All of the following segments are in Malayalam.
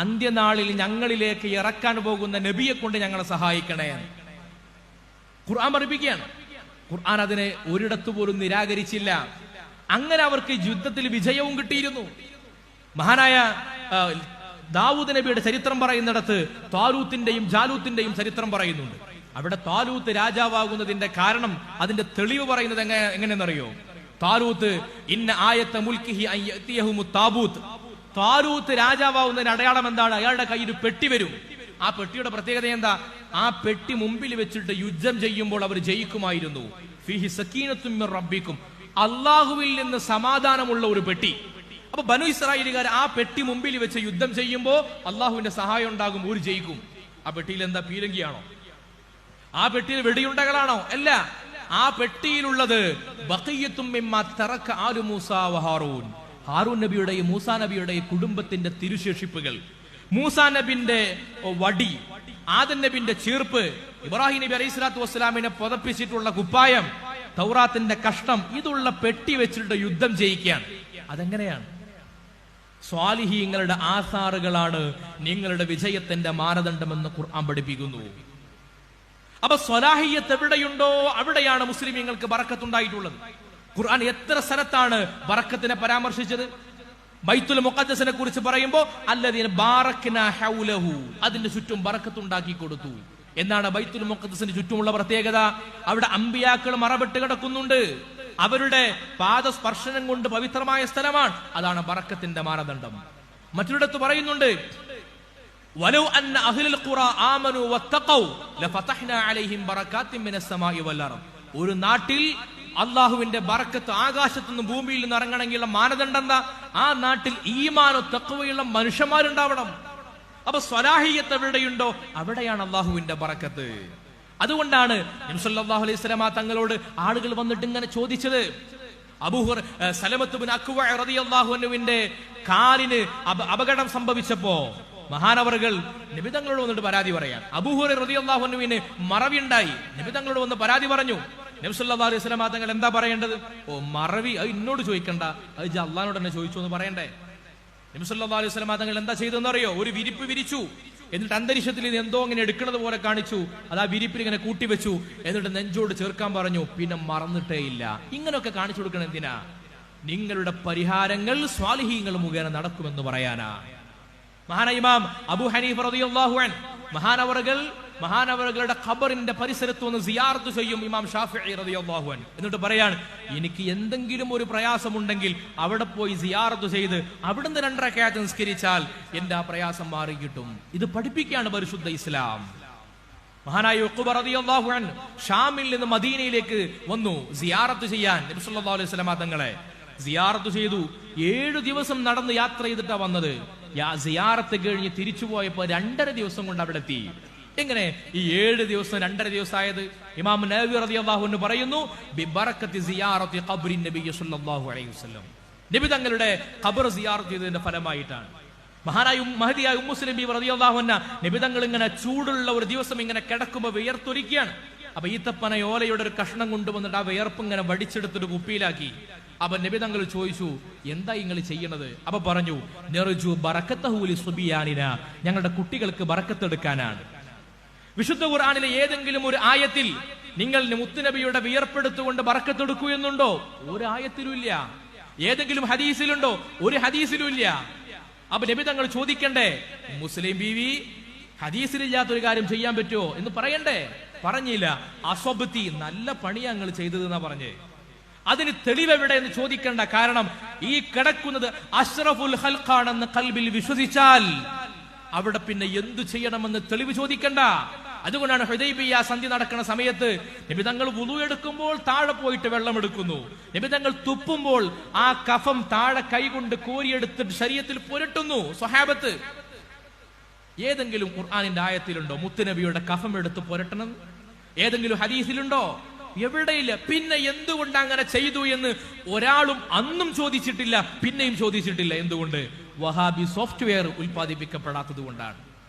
അന്ത്യനാളിൽ ഞങ്ങളിലേക്ക് ഇറക്കാൻ പോകുന്ന നബിയെ കൊണ്ട് ഞങ്ങളെ സഹായിക്കണേ. ഖുർആൻ പഠിപ്പിക്കുകയാണ്. ഖുർആൻ അതിനെ ഒരിടത്തു പോലും നിരാകരിച്ചില്ല. അങ്ങനെ അവർക്ക് യുദ്ധത്തിൽ വിജയവും കിട്ടിയിരുന്നു. മഹാനായ ദാവൂദ് നബിയുടെ ചരിത്രം പറയുന്നിടത്ത് താലൂത്തിന്റെയും ജാലൂത്തിന്റെയും ചരിത്രം പറയുന്നുണ്ട്. അവിടെ താലൂത്ത് രാജാവാകുന്നതിന്റെ കാരണം, അതിന്റെ തെളിവ് പറയുന്നത് എങ്ങനെയെന്നറിയോ? താലൂത്ത് ഇന്ന ആയത്ത മുൽക്കിഹി അൻ യഅതിയഹുമു താബൂത്ത്. താലൂത്ത് രാജാവാകുന്നതിന് അടയാളം എന്താണ്? അയാളുടെ കയ്യിൽ പെട്ടി വരും. ആ പെട്ടിയുടെ പ്രത്യേകത എന്താ? ആ പെട്ടി മുമ്പിൽ വെച്ചിട്ട് യുദ്ധം ചെയ്യുമ്പോൾ അവർ ജയിക്കുമായിരുന്നു. ഫീഹി സക്കീനത്തും മിർ റബ്ബിക്കും, അള്ളാഹുവിൽ നിന്ന് സമാധാനമുള്ള ഒരു പെട്ടി. അപ്പൊ ബനു ഇസ്രായേലുകാർ ആ പെട്ടി മുമ്പിൽ വെച്ച് യുദ്ധം ചെയ്യുമ്പോൾ അള്ളാഹുവിന്റെ സഹായം ഉണ്ടാകും, ഒരു ജയിക്കും. ആ പെട്ടിയിൽ എന്താ പീരങ്കിയാണോ? ആ പെട്ടിയിൽ വെടിയുണ്ടകളാണോ? അല്ല. ആ പെട്ടിയിലുള്ളത് ബഖിയ്യത്തും മിമ്മാ തറക ആലു മൂസാ വ ഹാറൂൻ, ഹാറൂൻ നബിയുടെയും മൂസാ നബിയുടെയും കുടുംബത്തിന്റെ തിരുശേഷിപ്പുകൾ. മൂസാ നബിന്റെ വടി, ആദം നബിന്റെ ചീർപ്പ്, ഇബ്രാഹിം നബി അലൈഹി സ്വലാത്തു വസ്സലാമിനെ പുതപ്പിച്ചിട്ടുള്ള കുപ്പായം, തൗറാത്തിന്റെ കഷ്ണം, ഇതുള്ള പെട്ടി വെച്ചിട്ട് യുദ്ധം ജയിക്കുകയാണ്. അതെങ്ങനെയാണ്? സ്വാലിഹീങ്ങളുടെ ആസാറുകളാണ് നിങ്ങളുടെ വിജയത്തിന്റെ മാനദണ്ഡമെന്ന് ഖുർആൻ പഠിപ്പിക്കുന്നു. അപ്പൊ സ്വലാഹിയത്ത് എവിടെയുണ്ടോ അവിടെയാണ് മുസ്ലിമീങ്ങൾക്ക് ബറക്കത്തുണ്ടായിട്ടുള്ളത്. ഖുർആൻ എത്ര സ്ഥലത്താണ് ബറക്കത്തിനെ പരാമർശിച്ചത്? ബൈത്തുൽ മുഖദ്ദസിനെ കുറിച്ച് പറയുമ്പോൾ അല്ലദീന ബാറക്നാ ഹൗലഹു, അതിന്റെ ചുറ്റും ബറക്കത്തുണ്ടാക്കി കൊടുത്തു എന്നാണ് ബൈത്തുൽ മുഖദ്ദസിന് ചുറ്റുമുള്ള പ്രത്യേകത. അവിടെ അമ്പിയാക്കൾ മറവിട്ട് കിടക്കുന്നുണ്ട്. അവരുടെ പാദസ്പർശനം കൊണ്ട് പവിത്രമായ സ്ഥലമാണ്. അതാണ് ബറക്കത്തിന്റെ മാനദണ്ഡം. മറ്റൊരിടത്ത് പറയുന്നുണ്ട്, വലൗ അന്ന അഹ്ലുൽ ഖുറാ ആമനു വത്തഖൗ ലഫതഹ്നാ അലൈഹിം ബറകാത്തിൻ മിനസ് സമാഇ വൽ അർദ്. ഒരു നാട്ടിൽ അള്ളാഹുവിന്റെ ബറക്കത്ത് ആകാശത്തു നിന്നും ഭൂമിയിൽ നിന്ന് ഇറങ്ങണമെങ്കിലുള്ള മാനദണ്ഡം എന്താ? ആ നാട്ടിൽ ഈമാനോ തഖ്വയുള്ള മനുഷ്യന്മാരുണ്ടാവണം. അപ്പൊ സ്വലാഹിയത്ത് എവിടെയുണ്ടോ അവിടെയാണ് അള്ളാഹുവിന്റെ ബറക്കത്ത്. അതുകൊണ്ടാണ് നബി സല്ലല്ലാഹു അലൈഹി വസല്ലം തങ്ങളോട് ആളുകൾ വന്നിട്ട് ഇങ്ങനെ ചോദിച്ചത്. സലമത്ത് ബിൻ അക്വ റളിയല്ലാഹു അൻഹുവിന്റെ കാലിന് അപകടം സംഭവിച്ചപ്പോ മഹാനവറുകൾ നബി തങ്ങളോട് വന്നിട്ട് പരാതി പറയാൻ. അബൂ ഹുറൈറ റളിയല്ലാഹു അൻഹുവിന് മറവിയുണ്ടായി. നബി തങ്ങളോട് വന്ന് പരാതി പറഞ്ഞു. നബി സല്ലല്ലാഹു അലൈഹി വസല്ലം തങ്ങൾ എന്താ പറയേണ്ടത്? മറവി അത് എന്നോട് ചോദിക്കണ്ട, അത് അള്ളാഹിനോട് തന്നെ ചോദിച്ചു എന്ന് പറയണ്ടേ? നബി സല്ലല്ലാഹു അലൈഹി വസല്ലം തങ്ങൾ എന്താ ചെയ്തെന്ന് അറിയോ? ഒരു വിരിപ്പ് വിരിച്ചു. എന്നിട്ട് അന്തരീക്ഷത്തിൽ ഇത് എന്തോ ഇങ്ങനെ എടുക്കുന്നത് പോലെ കാണിച്ചു. അത് ആ വിരിപ്പിൽ ഇങ്ങനെ കൂട്ടിവെച്ചു. എന്നിട്ട് നെഞ്ചോട് ചേർക്കാൻ പറഞ്ഞു. പിന്നെ മറന്നിട്ടേ ഇല്ല. ഇങ്ങനെയൊക്കെ കാണിച്ചു കൊടുക്കണം എന്തിനാ? നിങ്ങളുടെ പരിഹാരങ്ങൾ സ്വാലിഹീങ്ങൾ മുഖേന നടക്കുമെന്ന് പറയാനാ. മഹാനായ ഇമാം അബൂ ഹനീഫ റളിയല്ലാഹു അൻഹു മഹാനവറുകളുടെ ഖബറിന്റെ പരിസരത്ത് വന്ന് സിയാറത്ത് ചെയ്യും ഇമാം ഷാഫിഈ റളിയല്ലാഹു അൻഹു. എന്നിട്ട് പറയാണ്, എനിക്ക് എന്തെങ്കിലും ഒരു പ്രയാസമുണ്ടെങ്കിൽ അവിടെ പോയി സിയാറത്ത് ചെയ്ത് അവിടുന്ന് 2 റക്അത്ത് നിസ്കരിച്ചാൽ എന്റെ ആ പ്രയാസം മാറി കിട്ടും. ഇത് പഠിപ്പിക്കുകയാണ് പരിശുദ്ധ ഇസ്ലാം. മഹാനായ ഉഖബ റളിയല്ലാഹു അൻഹു ഷാമിൽ നിന്ന് മദീനയിലേക്ക് വന്നു സിയാറത്ത് ചെയ്യാൻ. നബി സല്ലല്ലാഹു അലൈഹി വസല്ലം തങ്ങളെ സിയാറത്ത് ചെയ്തു. 7 ദിവസം നടന്ന് യാത്ര ചെയ്തിട്ടാ വന്നത്. സിയാറത്ത് കഴിഞ്ഞ് തിരിച്ചു പോയപ്പോ 2.5 ദിവസം കൊണ്ട് അവിടെ എത്തി. എങ്ങനെ ഈ 7 ദിവസം 2.5 ദിവസം ആയത്? ഇമാം നവവി റളിയല്ലാഹു അൻഹു പറയുന്നു, ബിബറക്കത്തി സിയാറത്തി ഖബ്രി നബി സല്ലല്ലാഹു അലൈഹി വസല്ലം, നബി തങ്ങളുടെ ഖബർ സിയാറത്ത് ചെയ്തതിന്റെ ഫലമായിട്ടാണ്. മഹാനായ മഹദിയായ ഉമ്മു സുലൈം റളിയല്ലാഹു അൻഹ നബി തങ്ങൾ ഇങ്ങനെ ചൂടുള്ള ഒരു ദിവസം ഇങ്ങനെ കിടക്കുമ്പോൾ വിയർത്തൊലിക്കുകയാണ്. അപ്പൊ ഈത്തപ്പന ഓലയുടെ ഒരു കഷ്ണം കൊണ്ടുവന്നിട്ട് ആ വിയർപ്പ് ഇങ്ങനെ വടിച്ചെടുത്തിട്ട് കുപ്പിയിലാക്കി. അപ്പൊ നബി തങ്ങൾ ചോദിച്ചു, എന്താ നിങ്ങൾ ചെയ്യണത്? അപ്പൊ പറഞ്ഞു, നർജു ബറക്കത്തഹു ലിസുബിയാനിന, ഞങ്ങളുടെ കുട്ടികൾക്ക് ബറക്കത്തെടുക്കാനാണ്. വിശുദ്ധ ഖുർആനിലെ ഏതെങ്കിലും ഒരു ആയത്തിൽ നിങ്ങൾ മുത്തുനബിയുടെ വിയർപ്പെടുത്തുകൊണ്ട് ബറക്കത്തെടുക്കൂ എന്നുണ്ടോ? ഒരു ആയത്തിലും ഇല്ല. ഏതെങ്കിലും ഹദീസിലുണ്ടോ? ഒരു ഹദീസിലും ഇല്ല. അപ്പൊ നബി തങ്ങൾ ചോദിക്കണ്ടേ, മുസ്ലിം ബീവി ഹദീസിലില്ലാത്തൊരു കാര്യം ചെയ്യാൻ പറ്റുമോ എന്ന് പറയണ്ടേ? പറഞ്ഞില്ല. അസ്വബ്തി, നല്ല പണിയാ നിങ്ങൾ ചെയ്തതെന്നാ പറഞ്ഞേ. അതിന് തെളിവെവിടെ എന്ന് ചോദിക്കണ്ട. കാരണം ഈ കിടക്കുന്നത് അഷ്റഫുൽ ഖൽഖാണെന്ന് ഖൽബിൽ വിശ്വസിച്ചാൽ അവിടെ പിന്നെ എന്തു ചെയ്യണമെന്ന് തെളിവ് ചോദിക്കണ്ട. അതുകൊണ്ടാണ് ഹുദൈബിയ സന്ധി നടക്കുന്ന സമയത്ത് നബി തങ്ങൾ വുളു എടുക്കുമ്പോൾ താഴെ പോയിട്ട് വെള്ളം എടുക്കുന്നു. നബി തങ്ങൾ തുപ്പുമ്പോൾ ആ കഫം താഴെ കൈകൊണ്ട് കോരിയെടുത്തിട്ട് ശരീരത്തിൽ പുരട്ടുന്നു സ്വഹാബത്ത്. ഏതെങ്കിലും ഖുർആനിന്റെ ആയത്തിലുണ്ടോ മുത്തുനബിയുടെ കഫം എടുത്ത് പുരട്ടണം? ഏതെങ്കിലും ഹദീസിലുണ്ടോ? എവിടെയില്ല. പിന്നെ എന്തുകൊണ്ട് അങ്ങനെ ചെയ്തു എന്ന് ഒരാളും അന്നും ചോദിച്ചിട്ടില്ല, പിന്നെയും ചോദിച്ചിട്ടില്ല. എന്തുകൊണ്ട്? വഹാബി സോഫ്റ്റ്വെയർ ഉൽപ്പാദിപ്പിക്കപ്പെടാത്തത് കൊണ്ടാണ്.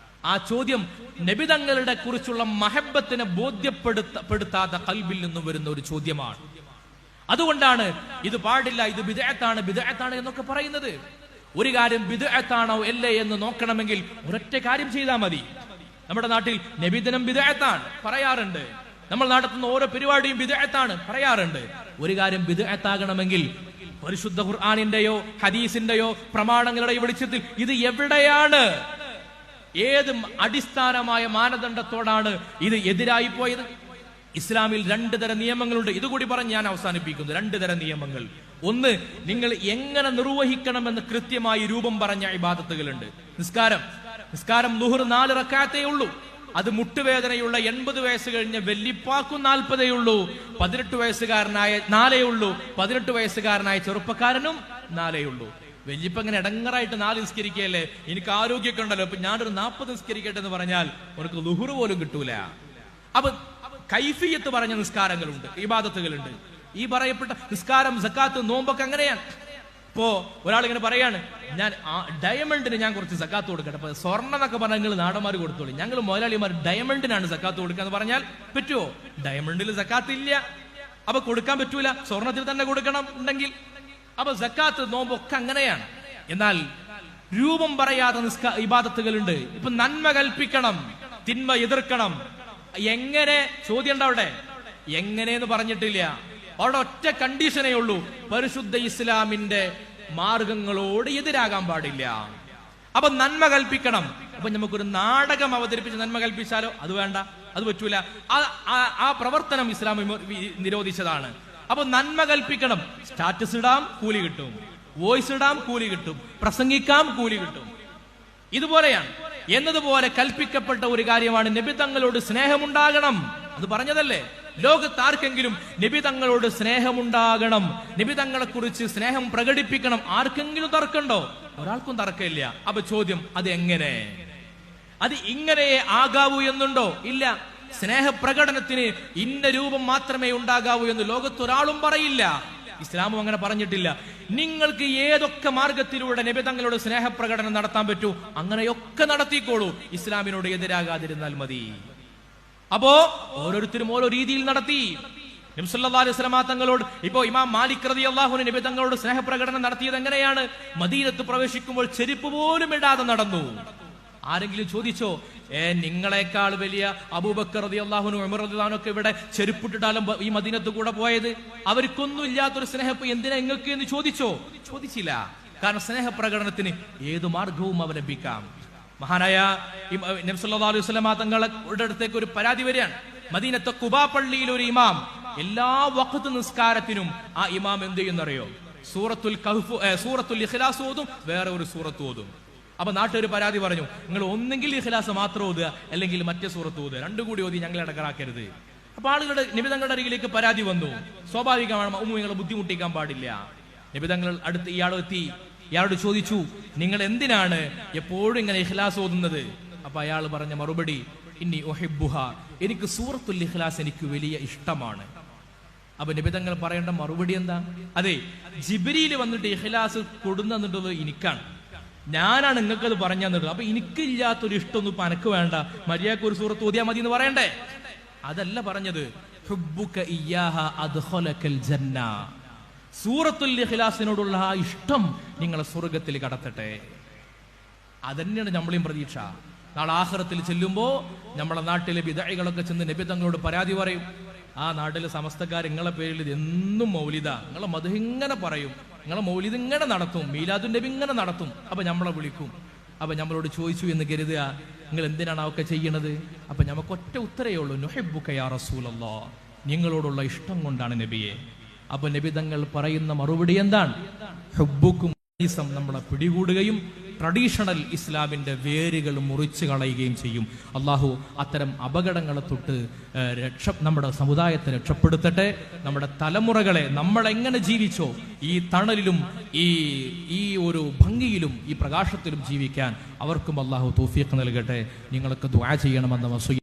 ആ ചോദ്യം നബിതങ്ങളുടെ കുറിച്ചുള്ള മഹബത്തിനെ ബോധ്യപ്പെടുത്താത്ത ഖൽബിൽ നിന്നും വരുന്ന ഒരു ചോദ്യമാണ്. അതുകൊണ്ടാണ് ഇത് പാടില്ല, ഇത് ബിദ്അത്താണ് എന്നൊക്കെ പറയുന്നത്. ഒരു കാര്യം ബിദ്അത്താണോ അല്ലേ എന്ന് നോക്കണമെങ്കിൽ ഒരൊറ്റ കാര്യം ചെയ്താൽ മതി. നമ്മുടെ നാട്ടിൽ നബിദിനം ബിദ്അത്താണ് പറയാറുണ്ട്, നമ്മൾ നടത്തുന്ന ഓരോ പരിപാടിയും ബിദ്അത്താണ് പറയാറുണ്ട്. ഒരു കാര്യം ബിദ്അത്താകണമെങ്കിൽ പരിശുദ്ധ ഖുർആനിന്റെയോ ഹദീസിന്റെയോ പ്രമാണങ്ങളുടെയോ വെളിച്ചത്തിൽ ഇത് എവിടെയാണ്, ഏത് അടിസ്ഥാനമായ മാനദണ്ഡത്തോടാണ് ഇത് എതിരായി പോയത്? ഇസ്ലാമിൽ 2 തരം നിയമങ്ങളുണ്ട്. ഇതുകൂടി പറഞ്ഞ് ഞാൻ അവസാനിപ്പിക്കുന്നു. 2 തരം നിയമങ്ങൾ. ഒന്ന്, നിങ്ങൾ എങ്ങനെ നിർവഹിക്കണമെന്ന് കൃത്യമായി രൂപം പറഞ്ഞ ഇബാദത്തുകളുണ്ട്. നിസ്കാരം ളുഹർ 4 റക്അത്തേ ഉള്ളൂ. അത് മുട്ടുവേദനയുള്ള 80 വയസ്സ് കഴിഞ്ഞ വെല്ലിപ്പാക്കും 40 ഉള്ളൂ. 18 വയസ്സുകാരനായ 4 ഉള്ളൂ. 18 വയസ്സുകാരനായ ചെറുപ്പക്കാരനും 4 ഉള്ളൂ. വെല്ലിപ്പ ഇങ്ങനെ ഇടങ്ങറായിട്ട് 4 നിസ്കരിക്കുകയല്ലേ, എനിക്ക് ആരോഗ്യമൊക്കെ ഉണ്ടല്ലോ, അപ്പൊ ഞാനൊരു 40 നിസ്കരിക്കട്ടെ എന്ന് പറഞ്ഞാൽ അവർക്ക് ളുഹർ പോലും കിട്ടൂല. അപ്പൊ കൈഫിയത്ത് പറഞ്ഞ നിസ്കാരങ്ങളുണ്ട്, ഇബാദത്തുകളുണ്ട്. ഈ പറയപ്പെട്ട നിസ്കാരം, സക്കാത്ത്, നോമ്പൊക്കെ അങ്ങനെയാണ്. ഇപ്പോ ഒരാൾ ഇങ്ങനെ പറയാണ്, ഞാൻ ഡയമണ്ടിന് ഞാൻ കുറച്ച് സക്കാത്ത് കൊടുക്കട്ടെ. അപ്പൊ സ്വർണ്ണം എന്നൊക്കെ പറഞ്ഞാൽ നിങ്ങൾ നാടന്മാർ കൊടുത്തോളൂ, ഞങ്ങൾ മുതലാളിമാർ ഡയമണ്ടിനാണ് സക്കാത്ത് കൊടുക്കുക എന്ന് പറഞ്ഞാൽ പറ്റുമോ? ഡയമണ്ടിൽ സക്കാത്ത് ഇല്ല, അപ്പൊ കൊടുക്കാൻ പറ്റൂല. സ്വർണത്തിൽ തന്നെ കൊടുക്കണം ഉണ്ടെങ്കിൽ. അപ്പൊ സക്കാത്ത്, നോമ്പൊക്കെ അങ്ങനെയാണ്. എന്നാൽ രൂപം പറയാത്ത ഇബാദത്തുകളുണ്ട്. ഇപ്പൊ നന്മ കൽപ്പിക്കണം, തിന്മ എതിർക്കണം. എങ്ങനെ ചോദ്യം ഉണ്ട് അവിടെ? എങ്ങനെയെന്ന് പറഞ്ഞിട്ടില്ല. അവിടെ ഒറ്റ കണ്ടീഷനേ ഉള്ളൂ, പരിശുദ്ധ ഇസ്ലാമിന്റെ മാർഗങ്ങളോട് എതിരാകാൻ പാടില്ല. അപ്പൊ നന്മ കൽപ്പിക്കണം. അപ്പൊ നമുക്കൊരു നാടകം അവതരിപ്പിച്ച് നന്മ കൽപ്പിച്ചാലോ? അത് വേണ്ട, അത് പറ്റൂല. ആ പ്രവർത്തനം ഇസ്ലാം നിരോധിച്ചതാണ്. അപ്പൊ നന്മ കൽപ്പിക്കണം. സ്റ്റാറ്റസ് ഇടാം, കൂലി കിട്ടും. വോയിസ് ഇടാം, കൂലി കിട്ടും. പ്രസംഗിക്കാം, കൂലി കിട്ടും. ഇതുപോലെയാണ്. എന്നതുപോലെ കൽപ്പിക്കപ്പെട്ട ഒരു കാര്യമാണ് നബി തങ്ങളോട് സ്നേഹമുണ്ടാകണം. അത് പറഞ്ഞതല്ലേ, ലോകത്ത് ആർക്കെങ്കിലും നബി തങ്ങളോട് സ്നേഹമുണ്ടാകണം, നബി തങ്ങളെ കുറിച്ച് സ്നേഹം പ്രകടിപ്പിക്കണം. ആർക്കെങ്കിലും തർക്കമുണ്ടോ? ഒരാൾക്കും തർക്കമില്ല. അപ്പൊ ചോദ്യം, അത് എങ്ങനെ? അത് ഇങ്ങനെ ആകാവൂ എന്നുണ്ടോ? ഇല്ല. സ്നേഹപ്രകടനത്തിന് ഇന്ന രൂപം മാത്രമേ ഉണ്ടാകാവൂ എന്ന് ലോകത്തൊരാളും പറയില്ല. ഇസ്ലാമും അങ്ങനെ പറഞ്ഞിട്ടില്ല. നിങ്ങൾക്ക് ഏതൊക്കെ മാർഗത്തിലൂടെ നബി തങ്ങളോട് സ്നേഹപ്രകടനം നടത്താൻ പറ്റൂ, അങ്ങനെയൊക്കെ നടത്തിക്കോളൂ. ഇസ്ലാമിനോട് എതിരാകാതിരുന്നാൽ മതി. അപ്പോ ഓരോരുത്തരും ഓരോ രീതിയിൽ നടത്തി. നബി സല്ലല്ലാഹു അലൈഹി വസല്ലം തങ്ങളോട്, ഇപ്പോ ഇമാം മാലിക് റളിയല്ലാഹു അൻഹു നബി തങ്ങളോട് സ്നേഹപ്രകടനം നടത്തിയത് എങ്ങനെയാണ്? മദീനത്ത് പ്രവേശിക്കുമ്പോൾ ചെരുപ്പ് പോലും ഇടാതെ നടന്നു. ആരെങ്കിലും ചോദിച്ചോ, നിങ്ങളെക്കാൾ വലിയ അബൂബക്കർ റളിയല്ലാഹു അൻഹു, ഉമർ റളിയല്ലാഹു അൻഹു ഒക്കെ ഇവിടെ ചെരുപ്പിട്ടിട്ടാലും ഈ മദീനത്ത് കൂടെ പോയത്? അവർക്കൊന്നും ഇല്ലാത്തൊരു സ്നേഹം എന്തിനാ നിങ്ങൾക്ക് എന്ന് ചോദിച്ചോ? ചോദിച്ചില്ല. കാരണം സ്നേഹപ്രകടനത്തിന് ഏതു മാർഗവും അവലംബിക്കാം. മഹാനായ നബി സല്ലല്ലാഹു അലൈഹി വസല്ലം തങ്ങളുടെ അടുത്തേക്ക് ഒരു പരാതി വരികയാണ്. മദീനത്തെ ഖുബാ പള്ളിയിൽ ഒരു ഇമാം എല്ലാ വഖ്ത് നിസ്കാരത്തിനും ആ ഇമാം എന്ത് ചെയ്യുന്നറിയോ? സൂറത്തുൽ ഇഖ്ലാസ് ഓതും, വേറെ ഒരു സൂറത്ത് ഓതും. അപ്പൊ നാട്ടുകാർ പരാതി പറഞ്ഞു, നിങ്ങൾ ഒന്നെങ്കിൽ ഇഖ്ലാസ് മാത്രം ഓതുക, അല്ലെങ്കിൽ മറ്റേ സൂറത്ത് ഓതുക, രണ്ടും കൂടി ഓതി ഞങ്ങളെ ഇടങ്ങാറാക്കരുത്. അപ്പൊ ആളുകളുടെ നബി തങ്ങളുടെ അരികിലേക്ക് പരാതി വന്നു. സ്വാഭാവികമാണ്, നിങ്ങളെ ബുദ്ധിമുട്ടിക്കാൻ പാടില്ല. നബി തങ്ങൾ അടുത്ത് ഇയാളെത്തി, ഇയാളോട് ചോദിച്ചു, നിങ്ങൾ എന്തിനാണ് എപ്പോഴും ഇങ്ങനെ ഇഖ്ലാസ് ഓതുന്നത്? അപ്പൊ അയാൾ പറഞ്ഞ മറുപടി, ഇന്നി ഉഹിബ്ബുഹ, എനിക്ക് സൂറത്തുൽ ഇഖ്ലാസ് എനിക്ക് വലിയ ഇഷ്ടമാണ്. അപ്പൊ നബി തങ്ങൾ പറയേണ്ട മറുപടി എന്താ? അതെ, ജിബ്രീൽ വന്നിട്ട് ഇഖ്ലാസ് കൊടുന്നിട്ടുള്ളത് എനിക്കാണ്, ഞാനാണ് നിങ്ങൾക്കത് പറഞ്ഞു തന്നിട്ട്. അപ്പൊ എനിക്കില്ലാത്തൊരു ഇഷ്ടമൊന്നും ഇപ്പൊ എനക്ക് വേണ്ട, മര്യാദക്ക് ഒരു സൂറത്ത് ഓതിയാ മതി എന്ന് പറയണ്ടേ? അതല്ല പറഞ്ഞത്. ഹുബ്ബുക ഇയ്യാഹ അദ്ഖലകൽ ജന്ന, സൂറത്തുൽ ഇഖ്ലാസിനോടുള്ള ആ ഇഷ്ടം നിങ്ങളെ സ്വർഗത്തിൽ കടത്തട്ടെ. അതന്നെയാണ് നമ്മളെയും പ്രതീക്ഷ. നാളെ ആഖിറത്തിൽ ചെല്ലുമ്പോ നമ്മളെ നാട്ടിലെ ബിദ്അകളൊക്കെ ചെന്ന് നബി തങ്ങളോട് പരാതി പറയും. ആ നാട്ടിലെ സമസ്തക്കാർ നിങ്ങളെ പേരിൽ എന്നും മൗലിദ, നിങ്ങളെ മദ്ഹ് ഇങ്ങനെ പറയും, നിങ്ങളെ മൗലിദ് ഇങ്ങനെ നടത്തും, മീലാദുൻ നബി ഇങ്ങനെ നടത്തും. അപ്പൊ നമ്മളെ വിളിക്കും. അപ്പൊ നമ്മളോട് ചോദിച്ചു എന്ന് കരുതുക, നിങ്ങൾ എന്തിനാണ് അതൊക്കെ ചെയ്യണത്? അപ്പൊ നമുക്ക് ഒറ്റ ഉത്തരേ ഉള്ളൂ, നുഹിബ്ബുക യാ റസൂലല്ലാഹ്, നിങ്ങളോടുള്ള ഇഷ്ടം കൊണ്ടാണ് നബിയെ. അപ്പൊ നബി തങ്ങൾ പറയുന്ന മറുപടി എന്താണ്? ഹുബ്ബുക്കും നമ്മളെ പിടികൂടുകയും ട്രഡീഷണൽ ഇസ്ലാമിന്റെ വേരുകൾ മുറിച്ചു കളയുകയും ചെയ്യും. അള്ളാഹു അത്തരം അപകടങ്ങളെ തൊട്ട് നമ്മുടെ സമുദായത്തെ രക്ഷപ്പെടുത്തട്ടെ. നമ്മുടെ തലമുറകളെ നമ്മളെങ്ങനെ ജീവിച്ചോ ഈ തണലിലും ഈ ഒരു ഭംഗിയിലും ഈ പ്രകാശത്തിലും ജീവിക്കാൻ അവർക്കും അള്ളാഹു തൗഫീഖ് നൽകട്ടെ. നിങ്ങൾക്ക് ദുആ ചെയ്യണമെന്ന വസിയത്ത്